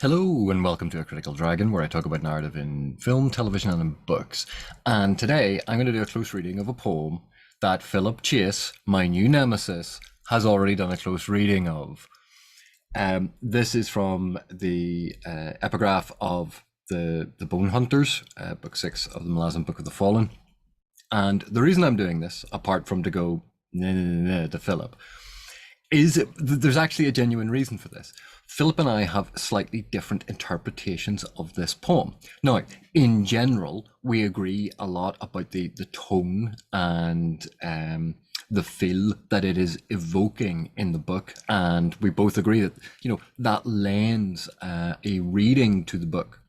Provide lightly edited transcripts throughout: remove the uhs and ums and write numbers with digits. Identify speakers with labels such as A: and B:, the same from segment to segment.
A: Hello and welcome to A Critical Dragon, where I talk about narrative in film, television, and in books. And today I'm going to do a close reading of a poem that Philip Chase, my new nemesis, has already done a close reading of. This is from the Epigraph of the Bonehunters, Book 6 of the Malazan Book of the Fallen. And the reason I'm doing this, apart from to go to Philip, is there's actually a genuine reason for this. Philip and I have slightly different interpretations of this poem. Now, in general, we agree a lot about the tone and the feel that it is evoking in the book, and we both agree that that lends a reading to the book,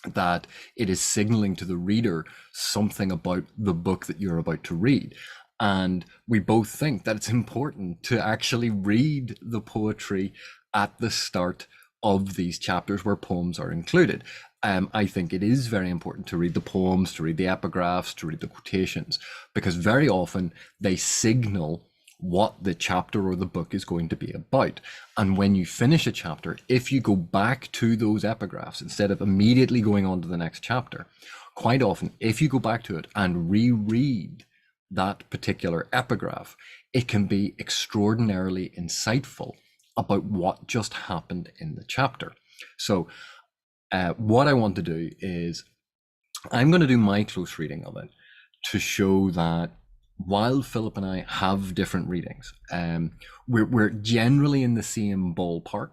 A: that it is signaling to the reader something about the book that you're about to read. And we both think that it's important to actually read the poetry at the start of these chapters where poems are included. I think it is very important to read the poems, to read the epigraphs, to read the quotations, because very often they signal what the chapter or the book is going to be about. And when you finish a chapter, if you go back to those epigraphs instead of immediately going on to the next chapter, quite often, if you go back to it and reread that particular epigraph, it can be extraordinarily insightful about what just happened in the chapter. So what I want to do is I'm going to do my close reading of it to show that while Philip and I have different readings, we're generally in the same ballpark,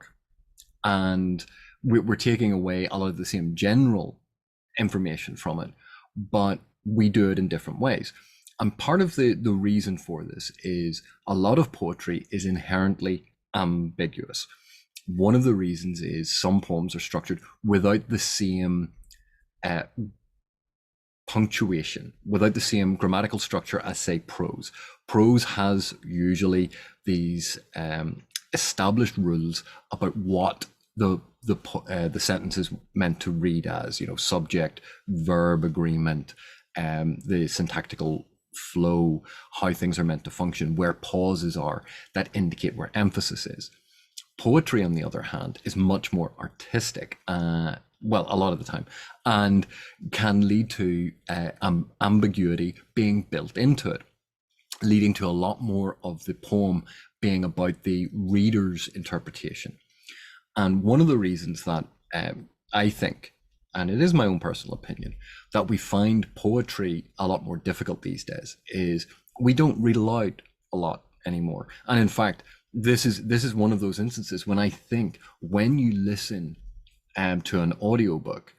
A: and we're taking away a lot of the same general information from it, but we do it in different ways. And part of the reason for this is a lot of poetry is inherently ambiguous. One of the reasons is some poems are structured without the same punctuation, without the same grammatical structure as, say, prose. Prose has usually these established rules about what the sentence is meant to read as, subject, verb, agreement, the syntactical flow, how things are meant to function, where pauses are that indicate where emphasis is. Poetry, on the other hand, is much more artistic, well, a lot of the time, and can lead to ambiguity being built into it, leading to a lot more of the poem being about the reader's interpretation. And one of the reasons that I think, and it is my own personal opinion, that we find poetry a lot more difficult these days is we don't read aloud a lot anymore. And in fact, this is one of those instances when I think when you listen to an audiobook,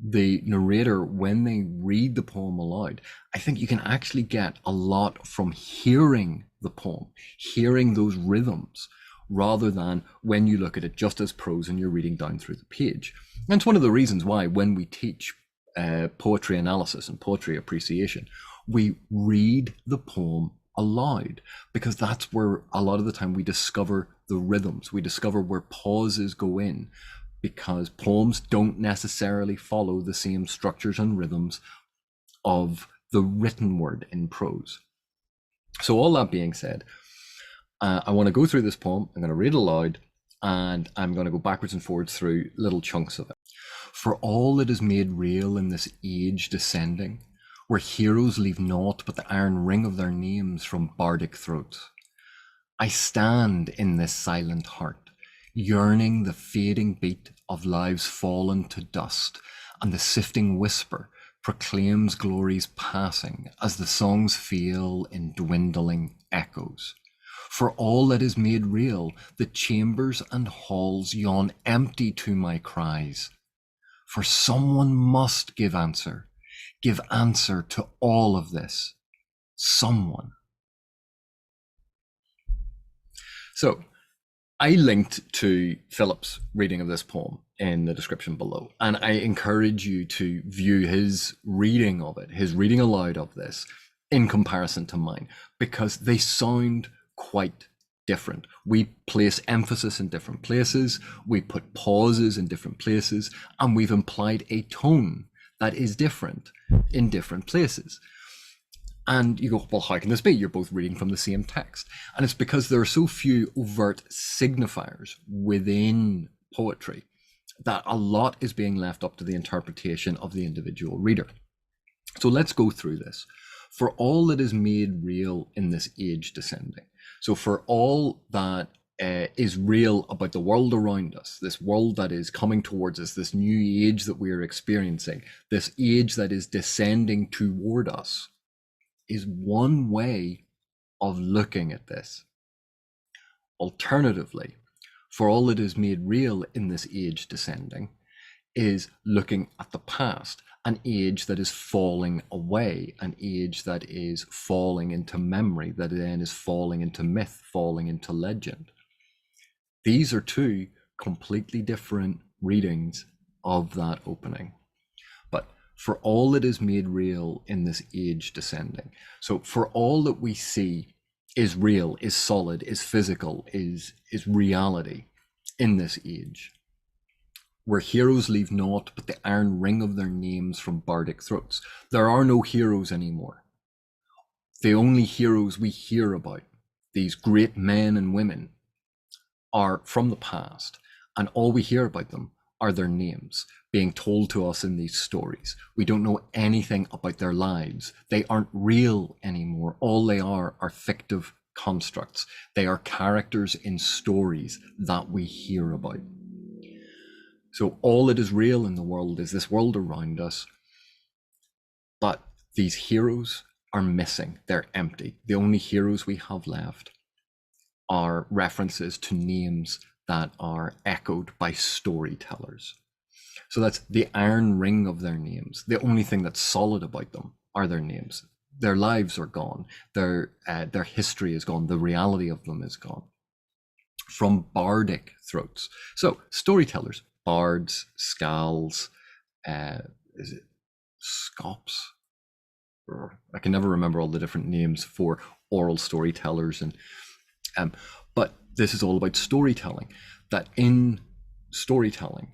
A: the narrator, when they read the poem aloud, I think you can actually get a lot from hearing the poem, hearing those rhythms, rather than when you look at it just as prose and you're reading down through the page. And it's one of the reasons why when we teach poetry analysis and poetry appreciation, we read the poem aloud, because that's where a lot of the time we discover the rhythms, we discover where pauses go in, because poems don't necessarily follow the same structures and rhythms of the written word in prose. So all that being said, I want to go through this poem. I'm going to read it aloud, and I'm going to go backwards and forwards through little chunks of it. For all that is made real in this age descending, where heroes leave naught but the iron ring of their names from bardic throats, I stand in this silent heart, yearning the fading beat of lives fallen to dust, and the sifting whisper proclaims glory's passing as the songs fail in dwindling echoes. For all that is made real, the chambers and halls yawn empty to my cries. For someone must give answer to all of this. Someone. So I linked to Philip's reading of this poem in the description below, and I encourage you to view his reading of it, his reading aloud of this, in comparison to mine, because they sound quite different. We place emphasis in different places, we put pauses in different places, and we've implied a tone that is different in different places. And you go, well, how can this be? You're both reading from the same text. And it's because there are so few overt signifiers within poetry that a lot is being left up to the interpretation of the individual reader. So let's go through this. For all that is made real in this age descending. So for all that is real about the world around us, this world that is coming towards us, this new age that we are experiencing, this age that is descending toward us, is one way of looking at this. Alternatively, for all that is made real in this age descending is looking at the past, an age that is falling away, an age that is falling into memory, that then is falling into myth, falling into legend. These are two completely different readings of that opening. But for all that is made real in this age descending, so for all that we see is real, is solid, is physical, is reality in this age, where heroes leave naught but the iron ring of their names from bardic throats. There are no heroes anymore. The only heroes we hear about, these great men and women, are from the past, and all we hear about them are their names being told to us in these stories. We don't know anything about their lives. They aren't real anymore. All they are fictive constructs. They are characters in stories that we hear about. So all that is real in the world is this world around us, but these heroes are missing. They're empty. The only heroes we have left are references to names that are echoed by storytellers. So that's the iron ring of their names. The only thing that's solid about them are their names. Their lives are gone. Their history is gone. The reality of them is gone. From bardic throats. So storytellers, bards, skalds, is it scops? I can never remember all the different names for oral storytellers, and but this is all about storytelling. That in storytelling,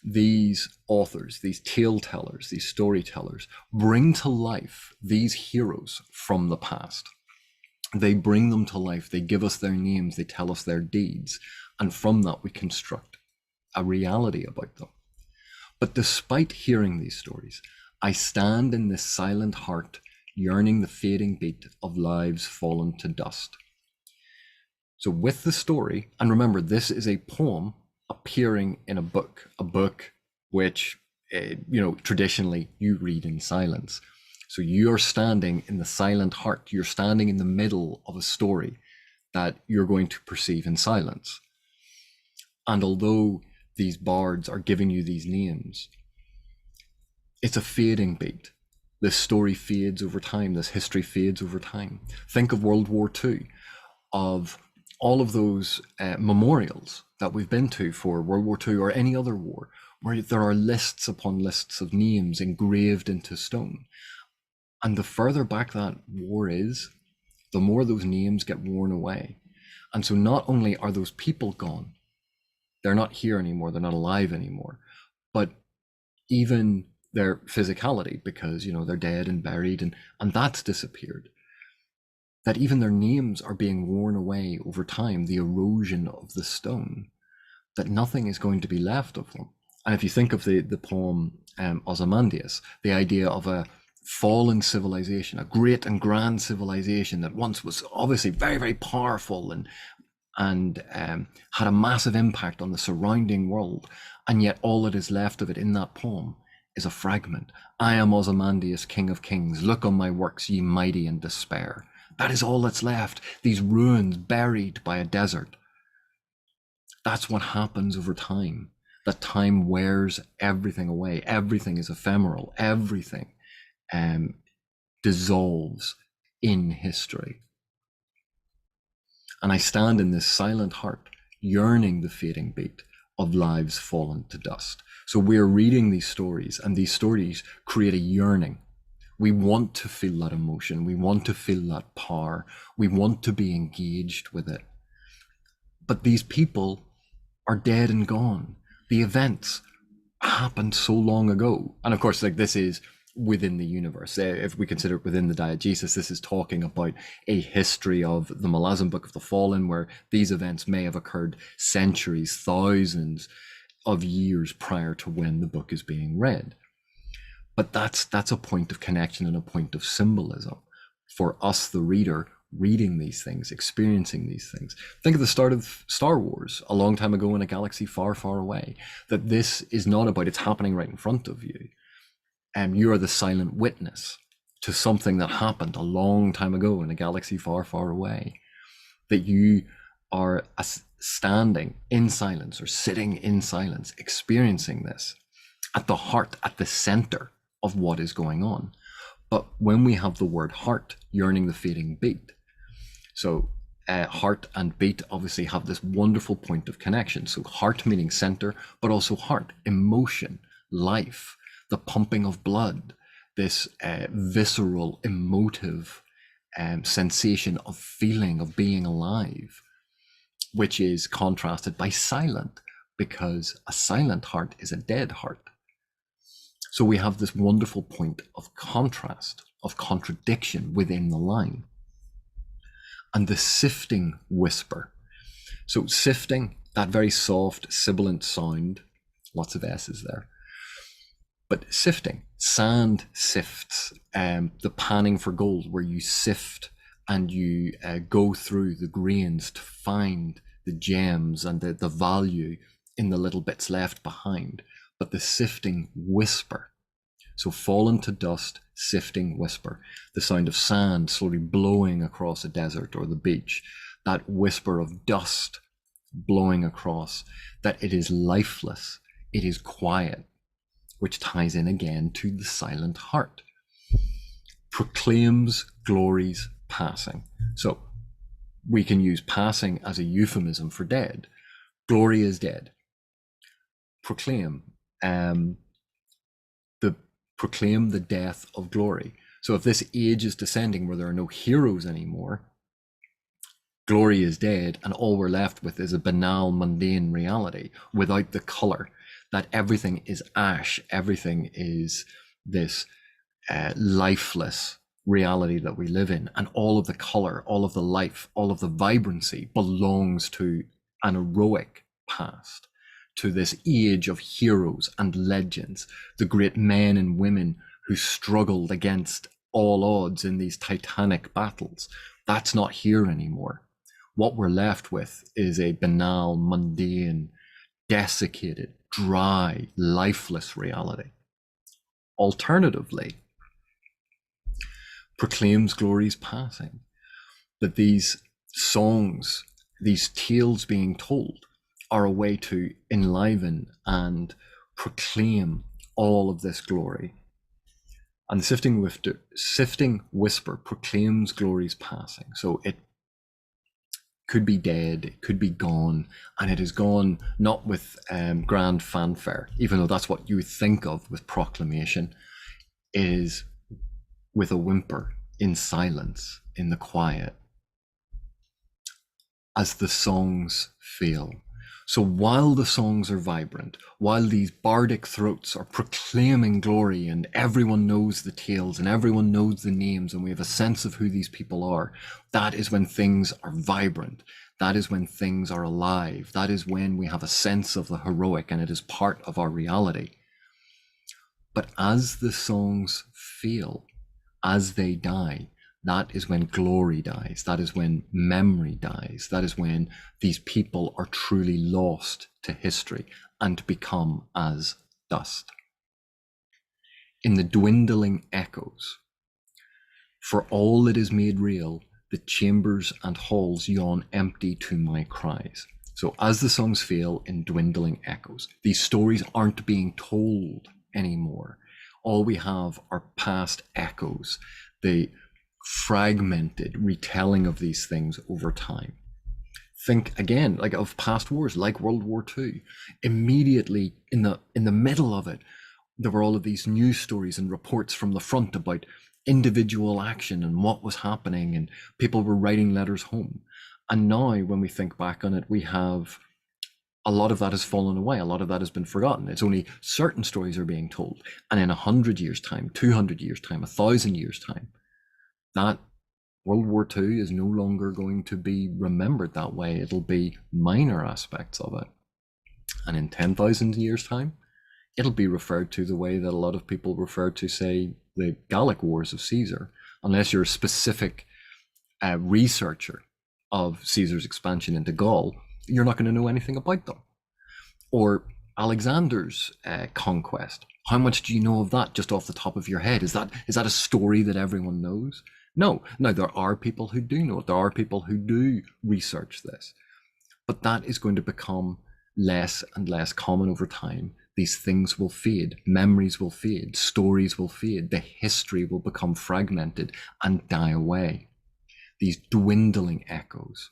A: these authors, these tale tellers, these storytellers bring to life these heroes from the past. They bring them to life. They give us their names. They tell us their deeds, and from that we construct a reality about them. But despite hearing these stories, I stand in this silent heart, yearning the fading beat of lives fallen to dust. So with the story, and remember, this is a poem appearing in a book which, traditionally you read in silence. So you are standing in the silent heart. You're standing in the middle of a story that you're going to perceive in silence. And although these bards are giving you these names, it's a fading beat. This story fades over time. This history fades over time. Think of World War II, of all of those memorials that we've been to for World War II or any other war, where there are lists upon lists of names engraved into stone. And the further back that war is, the more those names get worn away. And so not only are those people gone, they're not here anymore, they're not alive anymore, but even their physicality, because they're dead and buried, and that's disappeared. That even their names are being worn away over time, the erosion of the stone, that nothing is going to be left of them. And if you think of the poem Ozymandias, the idea of a fallen civilization, a great and grand civilization that once was obviously very, very powerful and had a massive impact on the surrounding world, and yet all that is left of it in that poem is a fragment. I am Ozymandias, king of kings. Look on my works, ye mighty in despair. That is all that's left. These ruins buried by a desert. That's what happens over time. That time wears everything away. Everything is ephemeral. Everything dissolves in history. And I stand in this silent heart, yearning the fading beat of lives fallen to dust. So we're reading these stories, and these stories create a yearning. We want to feel that emotion. We want to feel that power. We want to be engaged with it. But these people are dead and gone. The events happened so long ago. And of course, this is within the universe. If we consider it within the diegesis, this is talking about a history of the Malazan Book of the Fallen, where these events may have occurred centuries, thousands, of years prior to when the book is being read. But that's a point of connection and a point of symbolism for us, the reader, reading these things, experiencing these things. Think of the start of Star Wars a long time ago in a galaxy far, far away, that this is not about it's happening right in front of you. You are the silent witness to something that happened a long time ago in a galaxy far, far away, that you are standing in silence or sitting in silence, experiencing this at the heart, at the center of what is going on. But when we have the word heart, yearning the fading beat, so heart and beat obviously have this wonderful point of connection. So heart meaning center, but also heart, emotion, life, the pumping of blood, this visceral, emotive sensation of feeling, of being alive, which is contrasted by silent, because a silent heart is a dead heart. So we have this wonderful point of contrast, of contradiction within the line. And the sifting whisper. So sifting, that very soft, sibilant sound, lots of S's there. But sifting, sand sifts, the panning for gold, where you sift and you go through the grains to find the gems and the value in the little bits left behind. But the sifting whisper, so fallen to dust, sifting whisper, the sound of sand slowly blowing across a desert or the beach, that whisper of dust blowing across, that it is lifeless, it is quiet, which ties in again to the silent heart, proclaims glory's passing. So we can use passing as a euphemism for dead. Glory is dead. Proclaim, proclaim the death of glory. So if this age is descending where there are no heroes anymore, glory is dead, and all we're left with is a banal, mundane reality without the color, that everything is ash, everything is this lifeless reality that we live in, and all of the color, all of the life, all of the vibrancy belongs to an heroic past, to this age of heroes and legends, the great men and women who struggled against all odds in these titanic battles. That's not here anymore. What we're left with is a banal, mundane, desiccated, dry, lifeless reality. Alternatively, proclaims glory's passing, that these songs, these tales being told, are a way to enliven and proclaim all of this glory. And the sifting whisper proclaims glory's passing. So it could be dead, it could be gone, and it is gone not with grand fanfare, even though that's what you think of with proclamation. It is with a whimper, in silence, in the quiet, as the songs fail. So while the songs are vibrant, while these bardic throats are proclaiming glory and everyone knows the tales and everyone knows the names and we have a sense of who these people are, that is when things are vibrant. That is when things are alive. That is when we have a sense of the heroic and it is part of our reality. But as the songs fail, as they die, that is when glory dies. That is when memory dies. That is when these people are truly lost to history and become as dust. In the dwindling echoes, for all that is made real, the chambers and halls yawn empty to my cries. So as the songs fail in dwindling echoes, these stories aren't being told anymore. All we have are past echoes, the fragmented retelling of these things over time. Think again, like of past wars, like World War II. Immediately in the middle of it, there were all of these news stories and reports from the front about individual action and what was happening, and people were writing letters home. And now when we think back on it, we have a lot of that has fallen away. A lot of that has been forgotten. It's only certain stories are being told. And in 100 years time, 200 years time, 1,000 years time, that World War II is no longer going to be remembered that way. It'll be minor aspects of it. And in 10,000 years' time, it'll be referred to the way that a lot of people refer to, say, the Gallic Wars of Caesar, unless you're a specific researcher of Caesar's expansion into Gaul, you're not going to know anything about them. Or Alexander's conquest. How much do you know of that just off the top of your head? Is that a story that everyone knows? No. Now, there are people who do know it. There are people who do research this. But that is going to become less and less common over time. These things will fade. Memories will fade. Stories will fade. The history will become fragmented and die away. These dwindling echoes.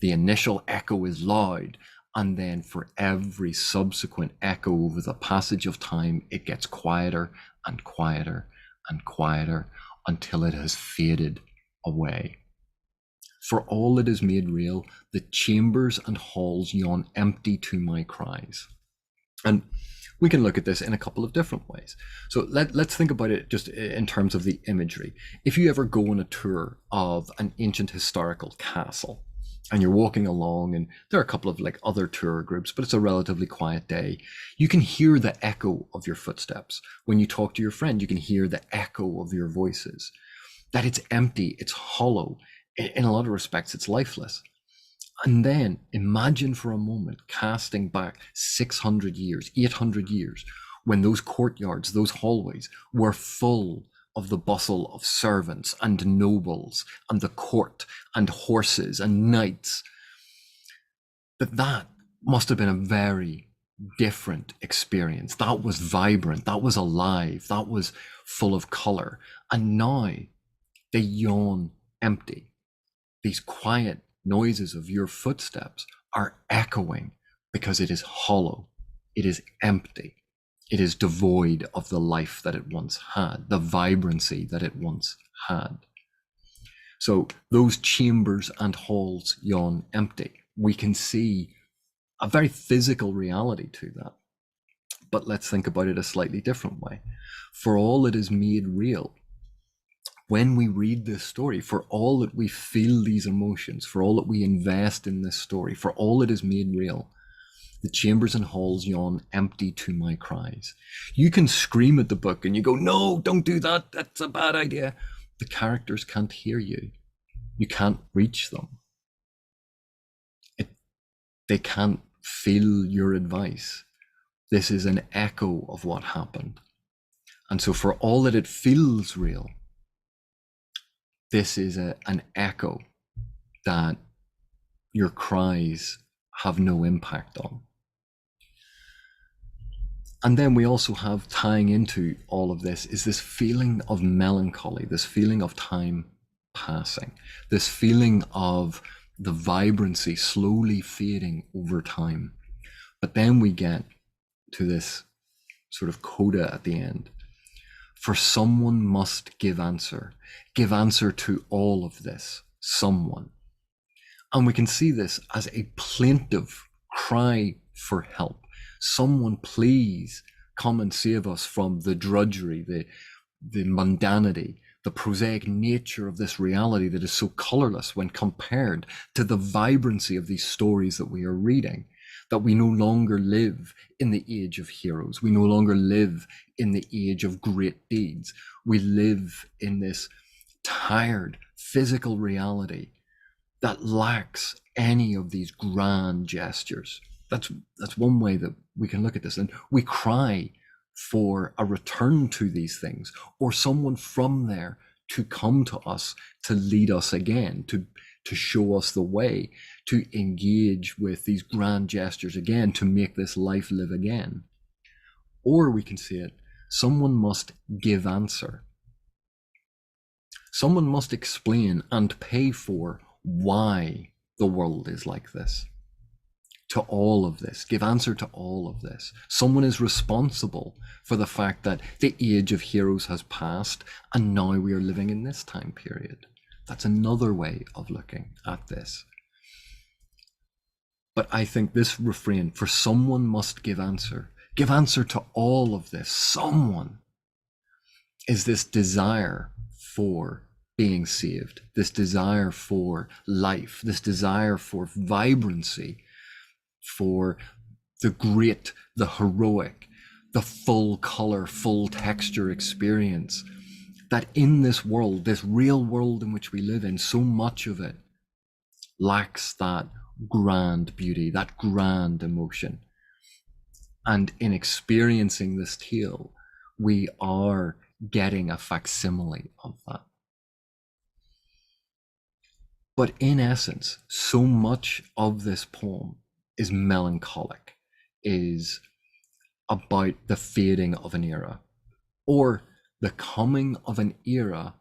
A: The initial echo is loud, and then for every subsequent echo over the passage of time, it gets quieter and quieter and quieter until it has faded away. For all that is made real, the chambers and halls yawn empty to my cries. And we can look at this in a couple of different ways. So let's think about it just in terms of the imagery. If you ever go on a tour of an ancient historical castle, and you're walking along, and there are a couple of like other tour groups, but it's a relatively quiet day, you can hear the echo of your footsteps. When you talk to your friend, you can hear the echo of your voices. That it's empty, it's hollow. In a lot of respects, it's lifeless. And then imagine for a moment casting back 600 years, 800 years, when those courtyards, those hallways were full of the bustle of servants and nobles and the court and horses and knights. That must have been a very different experience. That was vibrant, that was alive, that was full of color. And now they yawn empty. These quiet noises of your footsteps are echoing because it is hollow, it is empty. It is devoid of the life that it once had, the vibrancy that it once had. So those chambers and halls yawn empty. We can see a very physical reality to that. But let's think about it a slightly different way. For all it is made real, when we read this story, for all that we feel these emotions, for all that we invest in this story, for all it is made real, the chambers and halls yawn empty to my cries. You can scream at the book and you go, no, don't do that. That's a bad idea. The characters can't hear you. You can't reach them. They can't feel your advice. This is an echo of what happened. And so for all that it feels real, this is an echo that your cries have no impact on. And then we also have, tying into all of this, is this feeling of melancholy, this feeling of time passing, this feeling of the vibrancy slowly fading over time. But then we get to this sort of coda at the end. For someone must give answer to all of this, someone. And we can see this as a plaintive cry for help. Someone please come and save us from the drudgery, the mundanity, the prosaic nature of this reality that is so colorless when compared to the vibrancy of these stories that we are reading, that we no longer live in the age of heroes. We no longer live in the age of great deeds. We live in this tired physical reality that lacks any of these grand gestures. That's one way that we can look at this. And we cry for a return to these things, or someone from there to come to us, to lead us again, to show us the way, to engage with these grand gestures again, to make this life live again. Or we can say it, someone must give answer. Someone must explain and pay for why the world is like this. To all of this, give answer to all of this. Someone is responsible for the fact that the age of heroes has passed and now we are living in this time period. That's another way of looking at this. But I think this refrain, for someone must give answer to all of this. Someone is this desire for being saved, this desire for life, this desire for vibrancy, for the great, the heroic, the full color, full texture experience, that in this world, this real world in which we live in, so much of it lacks that grand beauty, that grand emotion. And in experiencing this tale, we are getting a facsimile of that. But in essence, so much of this poem is melancholic, is about the fading of an era, or the coming of an era,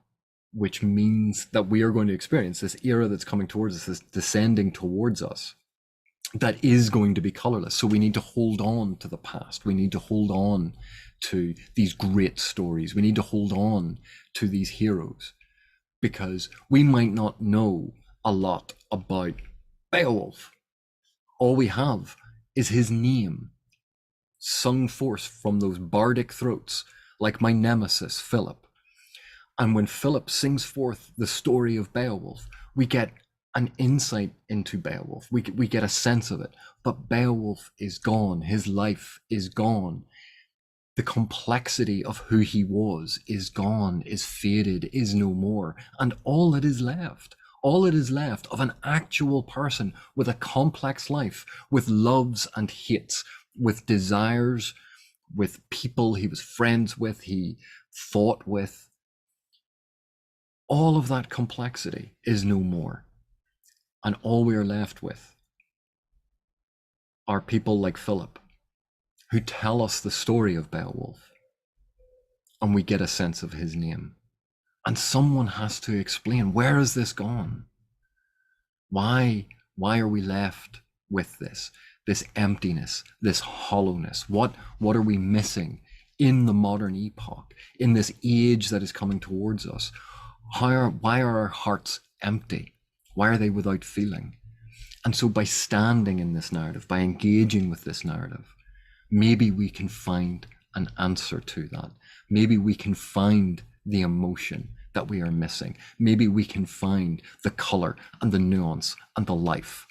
A: which means that we are going to experience this era that's coming towards us, this descending towards us, that is going to be colorless. So we need to hold on to the past. We need to hold on to these great stories. We need to hold on to these heroes, because we might not know a lot about Beowulf. All we have is his name sung forth from those bardic throats, like my nemesis, Philip. And when Philip sings forth the story of Beowulf, we get an insight into Beowulf. We get a sense of it. But Beowulf is gone. His life is gone. The complexity of who he was is gone, is faded, is no more. And all that is left, of an actual person with a complex life, with loves and hates, with desires, with people he was friends with, he fought with. All of that complexity is no more. And all we are left with are people like Philip, who tell us the story of Beowulf, and we get a sense of his name. And someone has to explain, where has this gone? Why are we left with this emptiness, this hollowness? What are we missing in the modern epoch, in this age that is coming towards us? Why are our hearts empty? Why are they without feeling? And so by standing in this narrative, by engaging with this narrative, maybe we can find an answer to that. Maybe we can find the emotion that we are missing. Maybe we can find the color and the nuance and the life.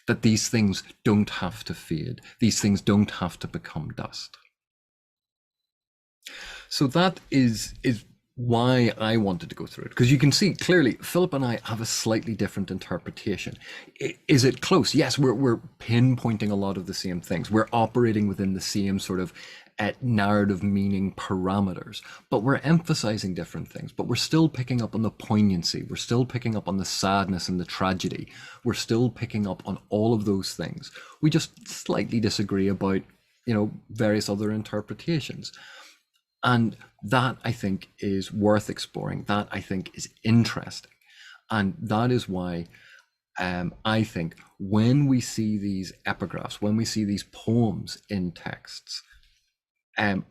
A: That these things don't have to fade. These things don't have to become dust. So that is why I wanted to go through it, because you can see clearly Philip and I have a slightly different interpretation. Is it close? Yes, we're pinpointing a lot of the same things. We're operating within the same sort of narrative meaning parameters, but we're emphasizing different things. But we're still picking up on the poignancy. We're still picking up on the sadness and the tragedy. We're still picking up on all of those things. We just slightly disagree about, various other interpretations. And that, I think, is worth exploring. That, I think, is interesting. And that is why I think when we see these epigraphs, when we see these poems in texts,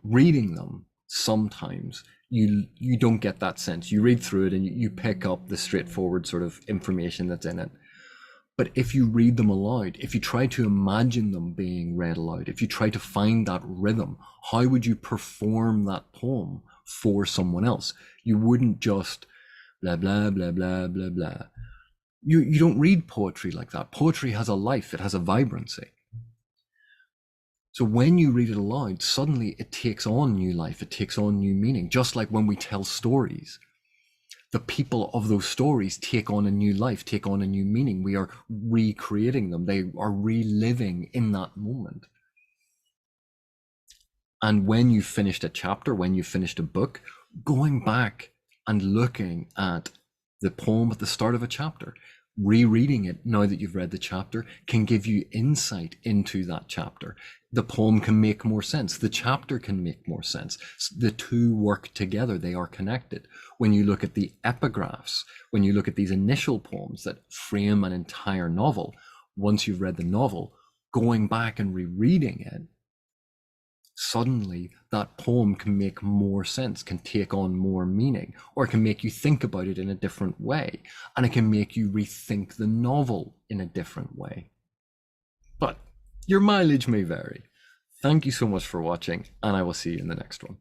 A: reading them, sometimes you don't get that sense. You read through it and you pick up the straightforward sort of information that's in it. But if you read them aloud, if you try to imagine them being read aloud, if you try to find that rhythm, how would you perform that poem for someone else? You wouldn't just blah, blah, blah, blah, blah, blah. You don't read poetry like that. Poetry has a life, it has a vibrancy. So when you read it aloud, suddenly it takes on new life, it takes on new meaning. Just like when we tell stories, the people of those stories take on a new life, take on a new meaning. We are recreating them. They are reliving in that moment. And when you've finished a chapter, when you've finished a book, going back and looking at the poem at the start of a chapter, rereading it now that you've read the chapter can give you insight into that chapter. The poem can make more sense. The chapter can make more sense. The two work together. They are connected. When you look at the epigraphs, when you look at these initial poems that frame an entire novel, once you've read the novel, going back and rereading it, suddenly that poem can make more sense, can take on more meaning, or it can make you think about it in a different way, and it can make you rethink the novel in a different way. But your mileage may vary. Thank you so much for watching, and I will see you in the next one.